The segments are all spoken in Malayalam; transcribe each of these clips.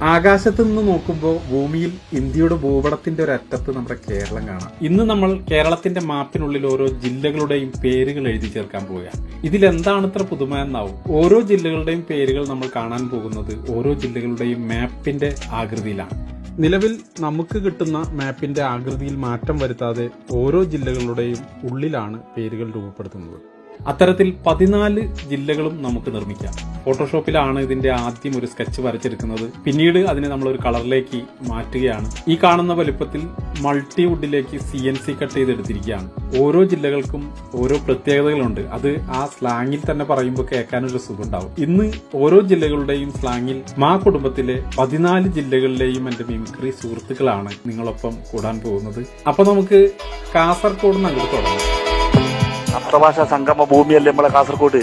ആകാശത്ത് നിന്ന് നോക്കുമ്പോൾ ഭൂമിയിൽ ഇന്ത്യയുടെ ഭൂപടത്തിന്റെ ഒരു അറ്റത്ത് നമ്മുടെ കേരളം കാണാം. ഇന്ന് നമ്മൾ കേരളത്തിന്റെ മാപ്പിനുള്ളിൽ ഓരോ ജില്ലകളുടെയും പേരുകൾ എഴുതി ചേർക്കാൻ പോവുകയാണ്. ഇതിലെന്താണ് ഇത്ര പുതുമ എന്നാവും. ഓരോ ജില്ലകളുടെയും പേരുകൾ നമ്മൾ കാണാൻ പോകുന്നത് ഓരോ ജില്ലകളുടെയും മാപ്പിന്റെ ആകൃതിയിലാണ്. നിലവിൽ നമുക്ക് കിട്ടുന്ന മാപ്പിന്റെ ആകൃതിയിൽ മാറ്റം വരുത്താതെ ഓരോ ജില്ലകളുടെയും ഉള്ളിലാണ് പേരുകൾ രൂപപ്പെടുത്തുന്നത്. അത്തരത്തിൽ 14 ജില്ലകളും നമുക്ക് നിർമ്മിക്കാം. ഫോട്ടോഷോപ്പിലാണ് ഇതിന്റെ ആദ്യം ഒരു സ്കെച്ച് വരച്ചെടുക്കുന്നത്. പിന്നീട് അതിനെ നമ്മൾ ഒരു കളറിലേക്ക് മാറ്റുകയാണ്. ഈ കാണുന്ന വലുപ്പത്തിൽ മൾട്ടിവുഡിലേക്ക് CNC കട്ട് ചെയ്തെടുത്തിരിക്കുകയാണ്. ഓരോ ജില്ലകൾക്കും ഓരോ പ്രത്യേകതകളുണ്ട്. അത് ആ സ്ലാങ്ങിൽ തന്നെ പറയുമ്പോൾ കേൾക്കാനൊരു സുഖമുണ്ടാവും. ഇന്ന് ഓരോ ജില്ലകളുടെയും സ്ലാങ്ങിൽ മാ കുടുംബത്തിലെ 14 ജില്ലകളിലെയും എന്റെ മിമിക്രി സുഹൃത്തുക്കളാണ് നിങ്ങളൊപ്പം കൂടാൻ പോകുന്നത്. അപ്പൊ നമുക്ക് കാസർഗോഡ് നിന്ന് അങ്ങോട്ട് തുടങ്ങാം. സപ്തഭാഷ സംഗമ ഭൂമിയല്ലേ നമ്മളെ കാസർഗോഡ്.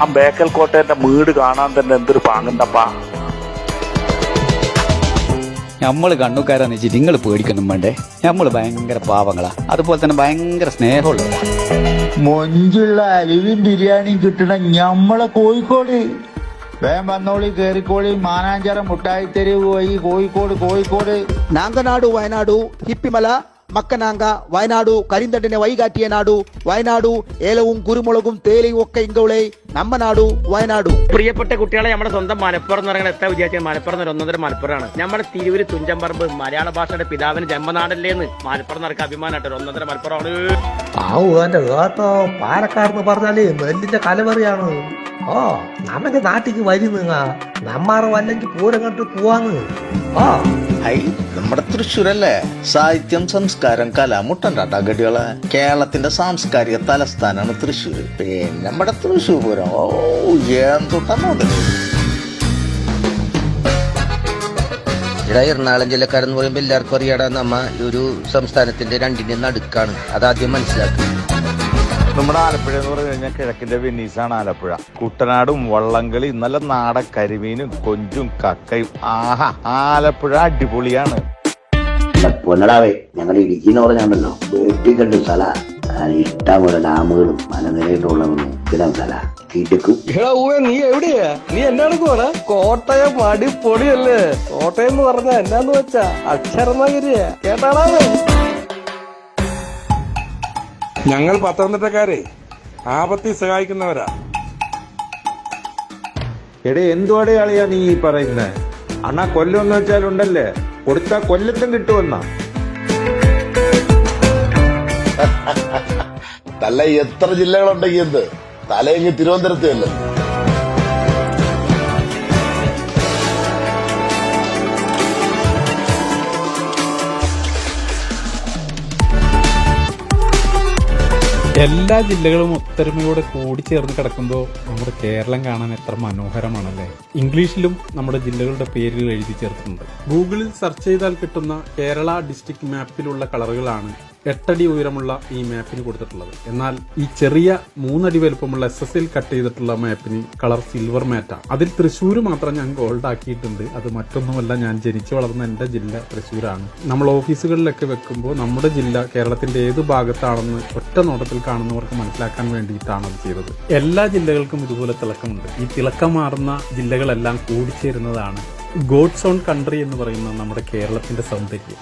ആ ബേക്കൽ കോട്ടേന്റെ വീട് കാണാൻ തന്നെ എന്തൊരു പാങ്ങുണ്ടപ്പാ. നമ്മള് കണ്ണുകാരാന്ന് വെച്ചിട്ട് നിങ്ങൾ പേടിക്കൊന്നും വേണ്ടേ. നമ്മള് ഭയങ്കര പാവങ്ങളാ, അതുപോലെ തന്നെ ഭയങ്കര സ്നേഹമുള്ളവരാ. മൊഞ്ചുള്ള അലുവിൻ ബിരിയാണിയും കിട്ടണ ഞമ്മളെ കോഴിക്കോട്. വേം വന്നോളി, കേറിക്കോളി. മാനാഞ്ചിറ മുട്ടായിത്തെരുവ് പോയി കോഴിക്കോട്. നാങ്കനാടു വയനാടു ഹിപ്പിമല മക്കനാങ്ക വയനാടു കരിന്തണ്ടിനെ വൈകാറ്റിയ നാടു വയനാടു ഏലവും കുരുമുളകും തേയിലയും ഒക്കെ ഇങ്കോളെ നമ്മ നാടു വയനാടു. പ്രിയപ്പെട്ട കുട്ടികളെ, നമ്മുടെ സ്വന്തം മലപ്പുറം എന്ന് പറയുന്നത് എത്ര വിചാരിച്ചാൽ മലപ്പുറം ഒന്നൊന്നര മലപ്പുറമാണ്. നമ്മുടെ തിരുവൂര് തുഞ്ചമ്പറമ്പ് മലയാള ഭാഷയുടെ പിതാവിന് ജന്മനാടല്ലേന്ന് മലപ്പുറം നടക്കുക അഭിമാനമായിട്ട് ഒന്നൊന്നര മലപ്പുറമാണ്. എന്റെ കേട്ടോ, പാലക്കാരെന്ന് പറഞ്ഞാല് നെല്ലിന്റെ കലവറിയാണ്. നമ്മുടെ നാട്ടിക്ക് വരുന്നുങ്ങ നമ്മാറ് വല്ലെങ്കിൽ പൂരം കണ്ട് പോവാന്ന്. നമ്മുടെ തൃശ്ശൂരല്ലേ സാഹിത്യം, സംസ്കാരം, കല മുട്ടണ്ടാട്ടാ ഗഡികളെ. കേരളത്തിന്റെ സാംസ്കാരിക തലസ്ഥാനാണ് തൃശ്ശൂര്. പിന്നെ നമ്മുടെ തൃശ്ശൂർ പൂരം എന്തൊട്ടാ. എറണാകുളം ജില്ലക്കാരെന്ന് പറയുമ്പോൾ എല്ലാവർക്കും അറിയാടാ, നമ്മ ഒരു സംസ്ഥാനത്തിന്റെ രണ്ടിന്റെയും നടുക്കാണ്. അതാദ്യം മനസ്സിലാക്കുക. നമ്മുടെ ആലപ്പുഴ എന്ന് പറഞ്ഞു കഴിഞ്ഞാൽ കിഴക്കിന്റെ വെനീസാണ് ആലപ്പുഴ. കുട്ടനാടും വള്ളംകളി, നല്ല നാടൻ കരിമീനും കൊഞ്ചും കക്കയും. ആലപ്പുഴ അടിപൊളിയാണ്. പൊന്നടാവേ, ഞങ്ങളുടെ ഇടുക്കി എന്ന് പറഞ്ഞാണല്ലോ വെട്ടിക്കണ്ട് സ്ഥല. ഇഷ്ടംപോലെ ഡാമുകളും മലനിരയിട്ടുള്ളതൊന്നും സ്ഥിരം സ്ഥല കിടക്കും. നീ എവിടെയാ? നീ എന്നാണ് പോണ? കോട്ടയം അടിപൊളിയല്ലേ. കോട്ടയം എന്ന് പറഞ്ഞ എന്നാന്ന് വെച്ചാ അക്ഷരനഗരിയാ. കേട്ടാണാവേ. ഞങ്ങൾ പത്തനംതിട്ടക്കാരെ ആപത്തി സഹായിക്കുന്നവരാ. എടേ, എന്തുവാടേ ആളിയാ നീ ഈ പറയുന്നേ? അണ്ണാ കൊല്ലം വെച്ചാലുണ്ടല്ലേ, കൊടുത്താ കൊല്ലത്തും കിട്ടുമെന്നാ. തല എത്ര ജില്ലകളുണ്ടെങ്കിൽ എന്ത്, തലയെങ്കിൽ തിരുവനന്തപുരത്ത് അല്ലേ. എല്ലാ ജില്ലകളും ഒത്തൊരുമയോടെ കൂടിച്ചേർന്ന് കിടക്കുമ്പോൾ നമ്മുടെ കേരളം കാണാൻ എത്ര മനോഹരമാണല്ലേ. ഇംഗ്ലീഷിലും നമ്മുടെ ജില്ലകളുടെ പേരുകൾ എഴുതി ചേർത്തിട്ടുണ്ട്. ഗൂഗിളിൽ സെർച്ച് ചെയ്താൽ കിട്ടുന്ന കേരള ഡിസ്ട്രിക്ട് മാപ്പിലുള്ള കളറുകളാണ് 8 അടി ഉയരമുള്ള ഈ മാപ്പിന് കൊടുത്തിട്ടുള്ളത്. എന്നാൽ ഈ ചെറിയ 3 അടി വലുപ്പമുള്ള SSL കട്ട് ചെയ്തിട്ടുള്ള മാപ്പിന് കളർ സിൽവർ മാറ്റാണ്. അതിൽ തൃശ്ശൂർ മാത്രം ഞാൻ ഗോൾഡ് ആക്കിയിട്ടുണ്ട്. അത് മറ്റൊന്നുമല്ല, ഞാൻ ജനിച്ചു വളർന്ന എന്റെ ജില്ല തൃശ്ശൂരാണ്. നമ്മൾ ഓഫീസുകളിലൊക്കെ വെക്കുമ്പോൾ നമ്മുടെ ജില്ല കേരളത്തിന്റെ ഏത് ഭാഗത്താണെന്ന് ഒറ്റ നോട്ടത്തിൽ കാണുന്നവർക്ക് മനസ്സിലാക്കാൻ വേണ്ടിയിട്ടാണ് അത് ചെയ്തത്. എല്ലാ ജില്ലകൾക്കും ഇതുപോലെ തിളക്കമുണ്ട്. ഈ തിളക്കം മാറുന്ന ജില്ലകളെല്ലാം കൂടിച്ചേരുന്നതാണ് ഗോഡ്സ് ഓൺ കൺട്രി എന്ന് പറയുന്ന നമ്മുടെ കേരളത്തിന്റെ സൗന്ദര്യം.